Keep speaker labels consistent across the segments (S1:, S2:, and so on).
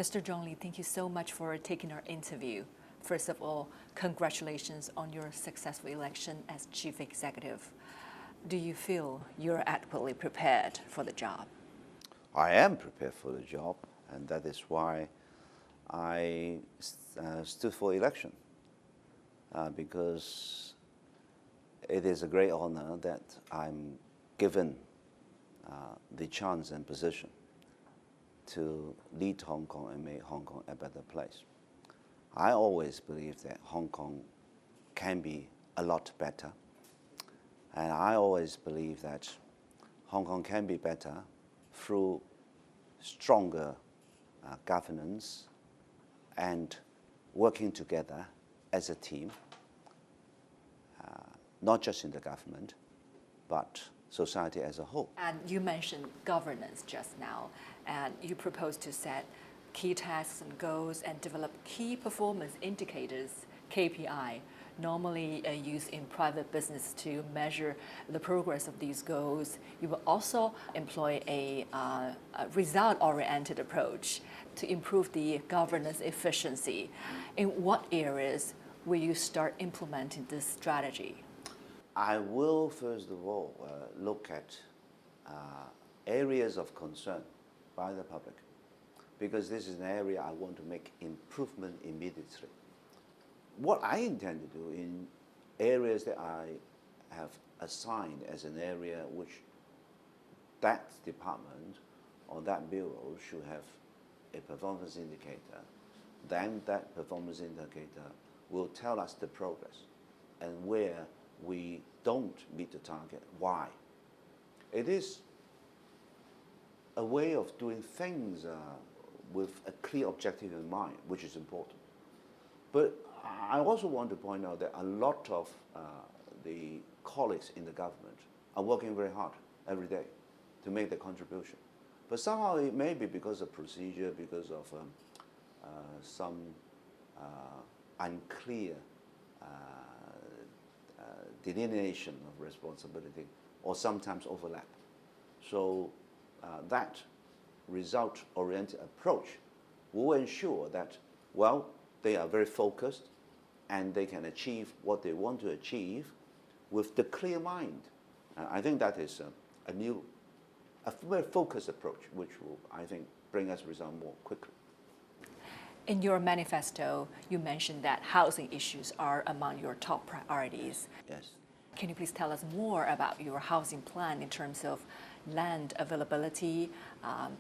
S1: Mr. Zhong Li, thank you so much for taking our interview. First of all, congratulations on your successful election as Chief Executive. Do you feel you're adequately prepared for the job?
S2: I am prepared for the job, and that is why I stood for election, because it is a great honor that I'm given the chance and position to lead Hong Kong and make Hong Kong a better place. I always believe that Hong Kong can be a lot better, and I always believe that Hong Kong can be better through stronger governance and working together as a team, not just in the government, but society as a whole.
S1: And you mentioned governance just now, and you propose to set key tasks and goals and develop key performance indicators, KPI, normally used in private business to measure the progress of these goals. You will also employ a result-oriented approach to improve the governance efficiency. In what areas will you start implementing this strategy?
S2: I will, first of all, look at areas of concern by the public, because this is an area I want to make improvement immediately. What I intend to do in areas that I have assigned as an area which that department or that bureau should have a performance indicator, then that performance indicator will tell us the progress and where we don't meet the target, why. It is a way of doing things with a clear objective in mind, which is important. But I also want to point out that a lot of the colleagues in the government are working very hard every day to make the contribution. But somehow it may be because of procedure, because of some unclear delineation of responsibility, or sometimes overlap. So that result-oriented approach will ensure that, well, they are very focused and they can achieve what they want to achieve with the clear mind. I think that is a very focused approach, which will, I think, bring us results more quickly.
S1: In your manifesto, you mentioned that housing issues are among your top priorities.
S2: Yes.
S1: Can you please tell us more about your housing plan in terms of land availability,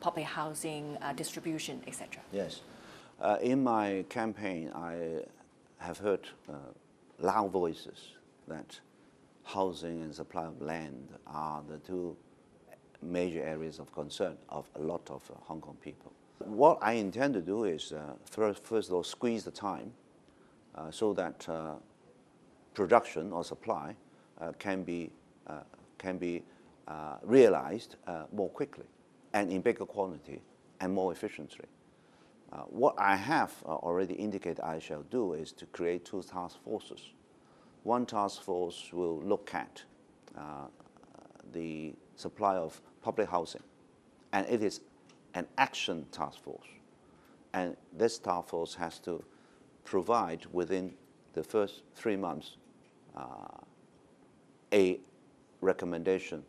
S1: public housing distribution, etc.?
S2: Yes. In my campaign, I have heard loud voices that housing and supply of land are the two major areas of concern of a lot of Hong Kong people. What I intend to do is, first of all, squeeze the time so that production or supply can be realized more quickly and in bigger quantity and more efficiently. What I have already indicated I shall do is to create two task forces. One task force will look at the supply of public housing, and it is an action task force. And this task force has to provide within the first 3 months a recommendation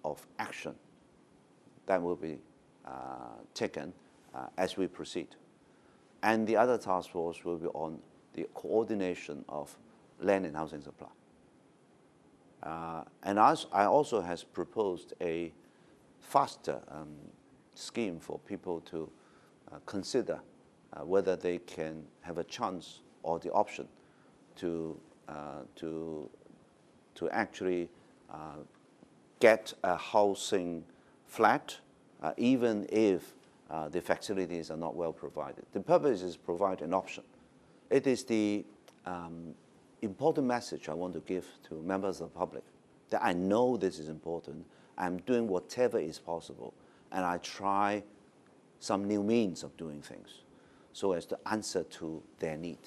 S2: of action that will be taken as we proceed. And the other task force will be on the coordination of land and housing supply. And I also has proposed a faster scheme for people to consider whether they can have a chance or the option to actually get a housing flat, even if the facilities are not well provided. The purpose is to provide an option. It is the important message I want to give to members of the public, that I know this is important. I'm doing whatever is possible, and I try some new means of doing things so as to answer to their need.